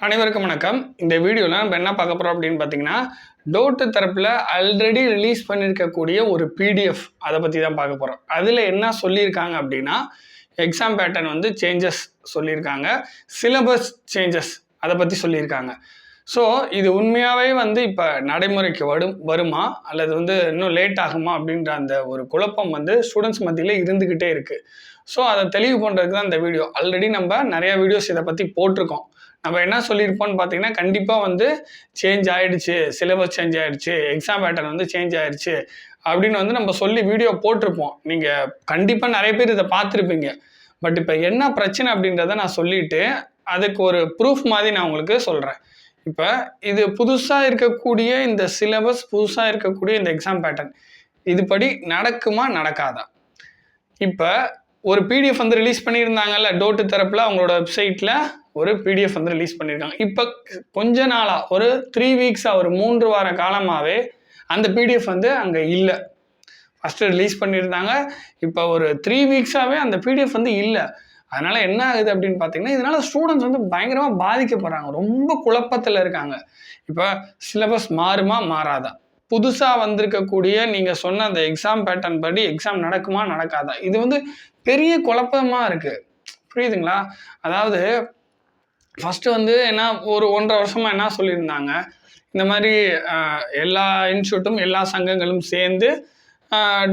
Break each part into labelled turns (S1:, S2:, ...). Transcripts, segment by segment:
S1: அனைவருக்கும் வணக்கம். இந்த வீடியோவில் நம்ம என்ன பார்க்க போகிறோம் அப்படின்னு பார்த்தீங்கன்னா, டோட்டு தரப்பில் ஆல்ரெடி ரிலீஸ் பண்ணியிருக்கக்கூடிய ஒரு பிடிஎஃப் அதை பற்றி தான் பார்க்க போகிறோம். அதில் என்ன சொல்லியிருக்காங்க அப்படின்னா, எக்ஸாம் பேட்டர்ன் வந்து சேஞ்சஸ் சொல்லியிருக்காங்க, சிலபஸ் சேஞ்சஸ் அதை பற்றி சொல்லியிருக்காங்க. ஸோ இது உண்மையாகவே வந்து இப்போ நடைமுறைக்கு வருமா அல்லது வந்து இன்னும் லேட் ஆகுமா அப்படின்ற அந்த ஒரு குழப்பம் வந்து ஸ்டூடெண்ட்ஸ் மத்தியில் இருந்துக்கிட்டே இருக்குது. ஸோ அதை தெளிவு பண்ணுறதுக்கு தான் இந்த வீடியோ. ஆல்ரெடி நம்ம நிறையா வீடியோஸ் இதை பற்றி போட்டிருக்கோம். நம்ம என்ன சொல்லியிருப்போம்னு பார்த்தீங்கன்னா, கண்டிப்பாக வந்து சேஞ்ச் ஆகிடுச்சு, சிலபஸ் சேஞ்ச் ஆகிடுச்சு, எக்ஸாம் பேட்டர்ன் வந்து சேஞ்ச் ஆகிடுச்சு அப்படின்னு வந்து நம்ம சொல்லி வீடியோ போட்டிருப்போம். நீங்கள் கண்டிப்பாக நிறைய பேர் இதை பார்த்துருப்பீங்க. பட் இப்போ என்ன பிரச்சனை அப்படின்றத நான் சொல்லிவிட்டு அதுக்கு ஒரு ப்ரூஃப் மாதிரி நான் உங்களுக்கு சொல்கிறேன். இப்போ இது புதுசாக இருக்கக்கூடிய இந்த சிலபஸ், புதுசாக இருக்கக்கூடிய இந்த எக்ஸாம் பேட்டர்ன் இதுபடி நடக்குமா நடக்காதா? இப்போ ஒரு பிடிஎஃப் வந்து ரிலீஸ் பண்ணியிருந்தாங்கல்ல, டோட்டு தரப்பில் அவங்களோட வெப்சைட்டில் ஒரு பிடிஎஃப் வந்து ரிலீஸ் பண்ணியிருக்காங்க. இப்போ கொஞ்ச நாளாக ஒரு 3 வீக்ஸாக ஒரு 3 வார காலமாகவே அந்த பிடிஎஃப் வந்து அங்கே இல்லை. ஃபஸ்ட்டு ரிலீஸ் பண்ணியிருந்தாங்க, இப்போ ஒரு 3 வீக்ஸாகவே அந்த பிடிஎஃப் வந்து இல்லை. அதனால் என்ன ஆகுது அப்படின்னு பார்த்தீங்கன்னா, இதனால் ஸ்டூடெண்ட்ஸ் வந்து பயங்கரமாக பாதிக்கப்படுறாங்க, ரொம்ப குழப்பத்தில் இருக்காங்க. இப்போ சிலபஸ் மாறுமா மாறாதா? புதுசாக வந்திருக்கக்கூடிய நீங்கள் சொன்ன அந்த எக்ஸாம் பேட்டர்ன் படி எக்ஸாம் நடக்குமா நடக்காதா? இது வந்து பெரிய குழப்பமாக இருக்குது. புரியுதுங்களா? அதாவது ஃபஸ்ட்டு வந்து என்ன ஒரு 1.5 வருஷமாக என்ன சொல்லியிருந்தாங்க, இந்த மாதிரி எல்லா இன்ஸ்டியூட்டும் எல்லா சங்கங்களும் சேர்ந்து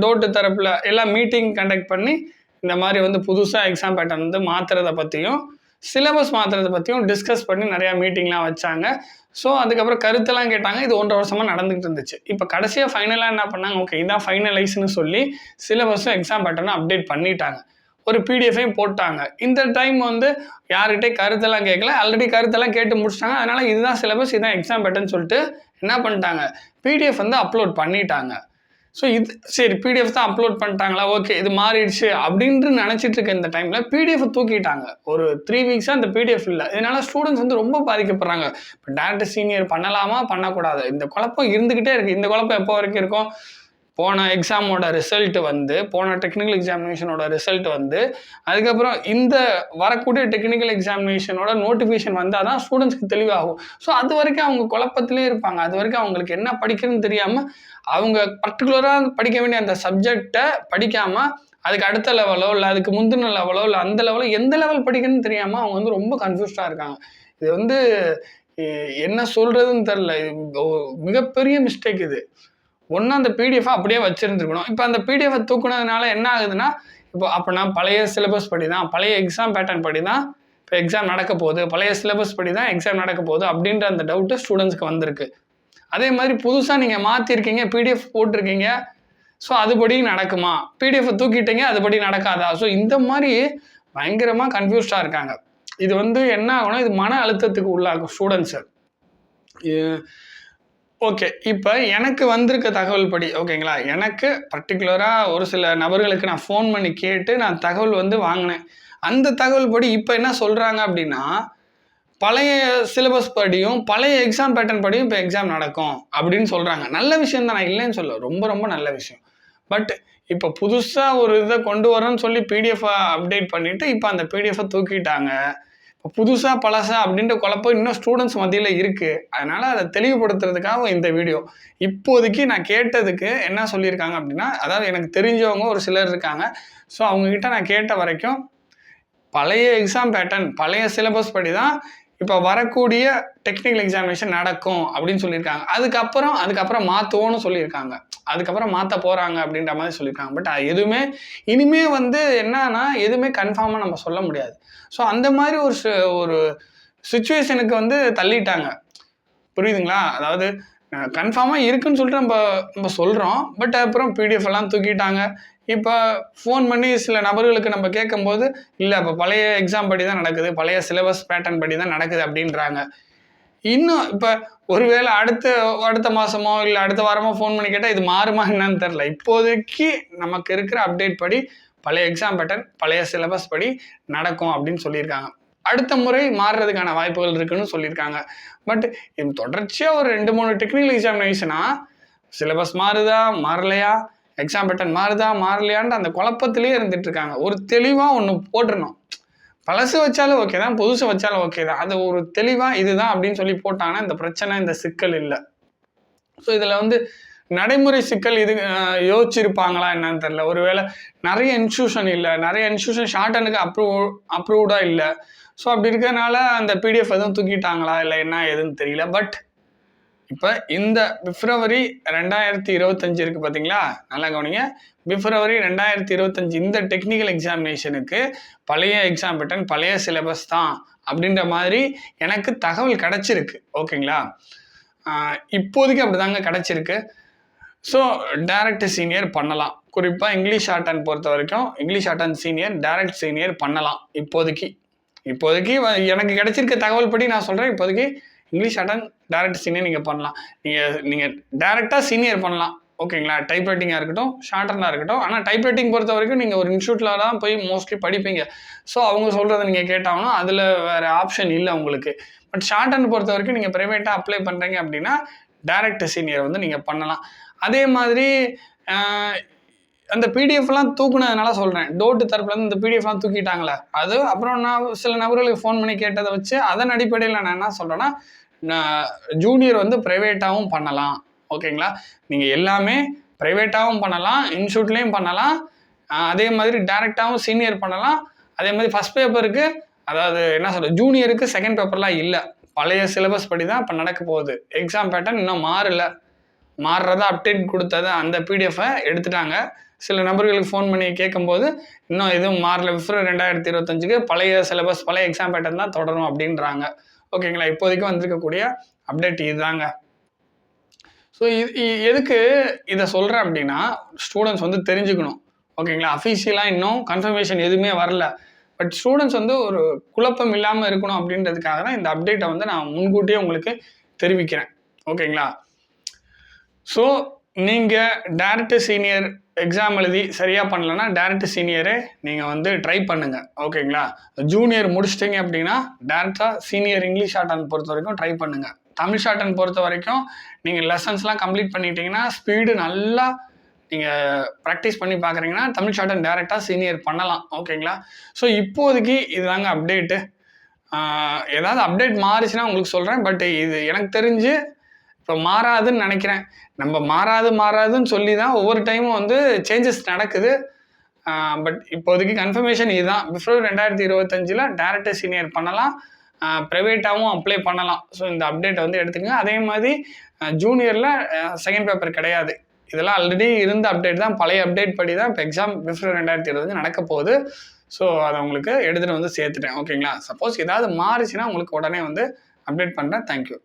S1: டோட்டு தரப்பில் எல்லாம் மீட்டிங் கண்டக்ட் பண்ணி இந்த மாதிரி வந்து புதுசாக எக்ஸாம் பேட்டர்ன் வந்து மாற்றுறத பற்றியும் சிலபஸ் மாற்றுறத பற்றியும் டிஸ்கஸ் பண்ணி நிறையா மீட்டிங்லாம் வச்சாங்க. ஸோ அதுக்கப்புறம் கருத்தெல்லாம் கேட்டாங்க. இது 1.5 வருஷமாக நடந்துகிட்டு இருந்துச்சு. இப்போ கடைசியாக ஃபைனலாக என்ன பண்ணாங்க, ஓகே இதான் ஃபைனலைஸ்னு சொல்லி சிலபஸும் எக்ஸாம் பேட்டர்னும் அப்டேட் பண்ணிட்டாங்க, ஒரு பிடிஎஃபையும் போட்டாங்க. இந்த டைம் வந்து யார்கிட்டே கருத்தெல்லாம் கேட்கல, ஆல்ரெடி கருத்தெல்லாம் கேட்டு முடிச்சிட்டாங்க. அதனால் இதுதான் சிலபஸ், இதுதான் எக்ஸாம் பேட்டர்ன்னு சொல்லிட்டு என்ன பண்ணிட்டாங்க, பிடிஎஃப் வந்து அப்லோட் பண்ணிட்டாங்க. ஸோ இது சரி, பிடிஎஃப் தான் அப்லோட் பண்ணிட்டாங்களா, ஓகே இது மாறிடுச்சு அப்படின்ட்டு நினச்சிட்டு இருக்க இந்த டைமில் பிடிஎஃப் தூக்கிட்டாங்க. ஒரு 3 வீக்ஸாக இந்த பிடிஎஃப் இல்லை. இதனால் ஸ்டூடெண்ட்ஸ் வந்து ரொம்ப பாதிக்கப்படுறாங்க. இப்போ டேரக்ட் சீனியர் பண்ணலாமா பண்ணக்கூடாது, இந்த குழப்பம் இருந்துக்கிட்டே இருக்குது. இந்த குழப்பம் எப்போ வரைக்கும் இருக்கும்? போன எக்ஸாமோட ரிசல்ட் வந்து, போன டெக்னிக்கல் எக்ஸாமினேஷனோட ரிசல்ட் வந்து, அதுக்கப்புறம் இந்த வரக்கூடிய டெக்னிக்கல் எக்ஸாமினேஷனோட நோட்டிஃபிகேஷன் வந்தால் தான் ஸ்டூடெண்ட்ஸ்க்கு தெளிவாகும். ஸோ அது வரைக்கும் அவங்க குழப்பத்திலே இருப்பாங்க. அது வரைக்கும் அவங்களுக்கு என்ன படிக்கிறதுன்னு தெரியாமல், அவங்க பர்டிகுலராக படிக்க வேண்டிய அந்த சப்ஜெக்டை படிக்காமல் அதுக்கு அடுத்த லெவலோ இல்லை அதுக்கு முந்தின லெவலோ இல்லை அந்த லெவலோ எந்த லெவல் படிக்கணும்னு தெரியாமல் அவங்க வந்து ரொம்ப கன்ஃபியூஸ்டாக இருக்காங்க. இது வந்து என்ன சொல்கிறதுன்னு தெரில. மிகப்பெரிய மிஸ்டேக் இது. ஒன்று அந்த பிடிஎஃபை அப்படியே வச்சுருந்துருக்கணும். இப்போ அந்த பிடிஎஃபை தூக்குனதுனால என்ன ஆகுதுன்னா, இப்போ அப்படின்னா பழைய சிலபஸ் படி தான், பழைய எக்ஸாம் பேட்டர்ன் படி தான் இப்போ எக்ஸாம் நடக்க போகுது, பழைய சிலபஸ் படி தான் எக்ஸாம் நடக்க போகுது அப்படின்ற அந்த டவுட்டு ஸ்டூடெண்ட்ஸ்க்கு வந்திருக்கு. அதே மாதிரி புதுசாக நீங்கள் மாற்றிருக்கீங்க, பிடிஎஃப் போட்டிருக்கீங்க, ஸோ அதுபடி நடக்குமா? பிடிஎஃபை தூக்கிட்டீங்க, அதுபடி நடக்காதா? ஸோ இந்த மாதிரி பயங்கரமாக கன்ஃபியூஸ்டாக இருக்காங்க. இது வந்து என்ன ஆகும்னா, இது மன அழுத்தத்துக்கு உள்ளாகும் ஸ்டூடெண்ட்ஸு. ஓகே, இப்போ எனக்கு வந்திருக்க தகவல் படி ஓகேங்களா, எனக்கு பர்டிகுலராக ஒரு சில நபர்களுக்கு நான் ஃபோன் பண்ணி கேட்டு நான் தகவல் வந்து வாங்கினேன். அந்த தகவல் படி இப்போ என்ன சொல்கிறாங்க அப்படின்னா, பழைய சிலபஸ் படியும் பழைய எக்ஸாம் பேட்டர்ன் படியும் இப்போ எக்ஸாம் நடக்கும் அப்படின்னு சொல்கிறாங்க. நல்ல விஷயம் தான், நான் இல்லைன்னு சொல்ல, ரொம்ப ரொம்ப நல்ல விஷயம். பட் இப்போ புதுசாக ஒரு இதை கொண்டு வரணும்னு சொல்லி பிடிஎஃபை அப்டேட் பண்ணிவிட்டு இப்போ அந்த பிடிஎஃபை தூக்கிட்டாங்க. இப்போ புதுசாக பழசா அப்படின்ற குழப்பம் இன்னும் ஸ்டூடெண்ட்ஸ் மத்தியில் இருக்குது. அதனால் அதை தெளிவுபடுத்துறதுக்காக இந்த வீடியோ. இப்போதைக்கு நான் கேட்டதுக்கு என்ன சொல்லியிருக்காங்க அப்படின்னா, அதாவது எனக்கு தெரிஞ்சவங்க ஒரு சிலர் இருக்காங்க. ஸோ அவங்கக்கிட்ட நான் கேட்ட வரைக்கும் பழைய எக்ஸாம் பேட்டர்ன் பழைய சிலபஸ் படி தான் இப்போ வரக்கூடிய டெக்னிக்கல் எக்ஸாமினேஷன் நடக்கும் அப்படின்னு சொல்லியிருக்காங்க. அதுக்கப்புறம் மாற்றுவோன்னு சொல்லியிருக்காங்க. அதுக்கப்புறம் மாற்ற போகிறாங்க அப்படின்ற மாதிரி சொல்லியிருக்காங்க. பட் எதுவுமே இனிமேல் வந்து என்னன்னா எதுவுமே கன்ஃபார்மாக நம்ம சொல்ல முடியாது. ஸோ அந்த மாதிரி ஒரு சுச்சுவேஷனுக்கு வந்து தள்ளிட்டாங்க. புரியுதுங்களா? அதாவது கன்ஃபார்மாக இருக்குன்னு சொல்லிட்டு நம்ம சொல்கிறோம். பட் அப்புறம் பிடிஎஃப் எல்லாம் தூக்கிட்டாங்க. இப்போ ஃபோன் பண்ணி சில நபர்களுக்கு நம்ம கேட்கும்போது, இல்லை இப்போ பழைய எக்ஸாம் படி தான் நடக்குது, பழைய சிலபஸ் பேட்டர்ன் படி தான் நடக்குது அப்படின்றாங்க. இன்னும் இப்போ ஒருவேளை அடுத்த மாதமோ இல்லை அடுத்த வாரமோ ஃபோன் பண்ணி கேட்டால் இது மாறுமா என்னன்னு தெரில. இப்போதைக்கு நமக்கு இருக்கிற அப்டேட் படி பழைய எக்ஸாம் பேட்டர்ன் பழைய சிலபஸ் படி நடக்கும் அப்படின்னு சொல்லியிருக்காங்க. அடுத்த முறை மாறுறதுக்கான வாய்ப்புகள் இருக்குன்னு சொல்லியிருக்காங்க. பட் இது தொடர்ச்சியாக ஒரு 2-3 டெக்னிக்கல் எக்ஸாமினேஷனாக சிலபஸ் மாறுதா மாறலையா, எக்ஸாம் பேட்டர்ன் மாறுதா மாறலையான்னு அந்த குழப்பத்திலே இருந்துட்டு இருக்காங்க. ஒரு தெளிவாக ஒன்று போட்டுடணும். பழசு வச்சாலும் ஓகே தான், புதுசு வச்சாலும் ஓகே தான். அது ஒரு தெளிவாக இதுதான் அப்படின்னு சொல்லி போட்டாங்கன்னா இந்த பிரச்சனை, இந்த சிக்கல் இல்லை. ஸோ இதில் வந்து நடைமுறை சிக்கல் இது யோசிச்சிருப்பாங்களா என்னன்னு தெரியல. ஒருவேளை நிறைய இன்ஸ்டியூஷன் இல்லை, நிறைய இன்ஸ்டியூஷன் ஷார்ட் ஹேண்டுக்கு அப்ரூவ்டாக இல்லை. ஸோ அப்படி இருக்கிறதுனால அந்த பிடிஎஃப் எதுவும் தூக்கிட்டாங்களா இல்லை என்ன எதுன்னு தெரியல. பட் இப்போ இந்த பிப்ரவரி 2025 இருக்குது பார்த்தீங்களா, நல்லா கவனிங்க. பிப்ரவரி 2025 இந்த டெக்னிக்கல் எக்ஸாமினேஷனுக்கு பழைய எக்ஸாம் பேட்டர்ன், பழைய சிலபஸ் தான் அப்படின்ற மாதிரி எனக்கு தகவல் கிடச்சிருக்கு. ஓகேங்களா, இப்போதைக்கு அப்படி தாங்க கிடச்சிருக்கு. ஸோ டைரக்ட் சீனியர் பண்ணலாம். குறிப்பாக இங்கிலீஷ் ஷார்ட் ஹேண்ட் பொறுத்த வரைக்கும் English short hand senior, direct senior பண்ணலாம். இப்போதைக்கு எனக்கு கிடைச்சிருக்க தகவல் படி நான் சொல்கிறேன். இப்போதைக்கு English short hand direct senior நீங்கள் பண்ணலாம். நீங்கள் டைரெக்டாக சீனியர் பண்ணலாம். ஓகேங்களா, டைப் ரைட்டிங்காக இருக்கட்டும், ஷார்ட் ஹேண்டாக இருக்கட்டும். ஆனால் டைப் ரைட்டிங் பொறுத்த வரைக்கும் நீங்கள் ஒரு இன்ஸ்டியூட்டில் தான் போய் மோஸ்ட்லி படிப்பீங்க. ஸோ அவங்க சொல்கிறத நீங்கள் கேட்டாங்கன்னா அதில் வேறு ஆப்ஷன் இல்லை உங்களுக்கு. பட் ஷார்ட் ஹேண்ட் பொறுத்த வரைக்கும் நீங்கள் ப்ரைவேட்டாக அப்ளை பண்ணுறீங்க அப்படின்னா டைரக்ட் சீனியர் வந்து நீங்கள் பண்ணலாம். அதே மாதிரி அந்த பிடிஎஃப்லாம் தூக்குனதுனால சொல்கிறேன். டோட்டு தரப்புலேருந்து இந்த பிடிஎஃப்லாம் தூக்கிட்டாங்களே அது. அப்புறம் நான் சில நபர்களுக்கு ஃபோன் பண்ணி கேட்டதை வச்சு அதன் அடிப்படையில் நான் என்ன சொல்கிறேன்னா, ஜூனியர் வந்து ப்ரைவேட்டாகவும் பண்ணலாம். ஓகேங்களா, நீங்கள் எல்லாமே ப்ரைவேட்டாகவும் பண்ணலாம், இன்ஸ்டியூட்லேயும் பண்ணலாம், அதே மாதிரி டைரெக்டாகவும் சீனியர் பண்ணலாம். அதே மாதிரி ஃபஸ்ட் பேப்பருக்கு, அதாவது என்ன சொல்கிறது, ஜூனியருக்கு செகண்ட் பேப்பர்லாம் இல்லை. பழைய சிலபஸ் படி தான் இப்போ நடக்க போகுது. எக்ஸாம் பேட்டர்ன் இன்னும் மாறுறதா அப்டேட் கொடுத்தது அந்த பிடிஎஃபை எடுத்துட்டாங்க. சில நபர்களுக்கு ஃபோன் பண்ணி கேட்கும்போது இன்னும் எதுவும் மாறல, பிப்ரவரி 2025க்கு பழைய சிலபஸ், பழைய எக்ஸாம் பேட்டர்ன் தான் தொடரும் அப்படின்றாங்க. ஓகேங்களா, இப்போதைக்கு வந்திருக்கக்கூடிய அப்டேட் இதுதாங்க. ஸோ எதுக்கு இதை சொல்கிறேன் அப்படின்னா, ஸ்டூடெண்ட்ஸ் வந்து தெரிஞ்சுக்கணும். ஓகேங்களா, அஃபீஷியலாக இன்னும் கன்ஃபர்மேஷன் எதுவுமே வரல. பட் ஸ்டூடெண்ட்ஸ் வந்து ஒரு குழப்பம் இல்லாமல் இருக்கணும் அப்படின்றதுக்காக தான் இந்த அப்டேட்டை வந்து நான் முன்கூட்டியே உங்களுக்கு தெரிவிக்கிறேன். ஓகேங்களா, ஸோ நீங்கள் டைரக்ட் சீனியர் எக்ஸாம் எழுதி சரியாக பண்ணலன்னா டைரக்ட் சீனியரே நீங்கள் வந்து ட்ரை பண்ணுங்கள். ஓகேங்களா, ஜூனியர் முடிச்சிட்டிங்க அப்படின்னா டேரெக்டாக சீனியர் இங்கிலீஷ் ஷார்ட் ஹேண்ட் பொறுத்த வரைக்கும் ட்ரை பண்ணுங்கள். தமிழ் ஷார்ட் ஹேண்ட் பொறுத்த வரைக்கும் நீங்கள் லெசன்ஸ்லாம் கம்ப்ளீட் பண்ணிட்டீங்கன்னா, ஸ்பீடு நல்லா நீங்கள் ப்ராக்டிஸ் பண்ணி பார்க்குறீங்கன்னா தமிழ் ஷார்ட் ஹேண்ட் டேரெக்டாக சீனியர் பண்ணலாம். ஓகேங்களா, ஸோ இப்போதைக்கு இதுதாங்க அப்டேட்டு. ஏதாவது அப்டேட் மாறிச்சுன்னா உங்களுக்கு சொல்கிறேன். பட் இது எனக்கு தெரிஞ்சு இப்போ மாறாதுன்னு நினைக்கிறேன். நம்ம மாறாதுன்னு சொல்லி தான் ஒவ்வொரு டைமும் வந்து சேஞ்சஸ் நடக்குது. பட் இப்போதைக்கு கன்ஃபர்மேஷன் இதுதான். பிப்ரவரி 2025 டைரக்ட் சீனியர் பண்ணலாம், ப்ரைவேட்டாகவும் அப்ளை பண்ணலாம். ஸோ இந்த அப்டேட்டை வந்து எடுத்துக்கங்க. அதே மாதிரி ஜூனியரில் செகண்ட் பேப்பர் கிடையாது. இதெல்லாம் ஆல்ரெடி இருந்த அப்டேட் தான், பழைய அப்டேட் படி தான் இப்போ எக்ஸாம் பிப்ரவரி 2025 நடக்க போகுது. ஸோ அதை உங்களுக்கு எடுத்துகிட்டு வந்து சேர்த்துட்டேன். ஓகேங்களா, சப்போஸ் ஏதாவது மாறிச்சுன்னா உங்களுக்கு உடனே வந்து அப்டேட் பண்ணுறேன். தேங்க்யூ.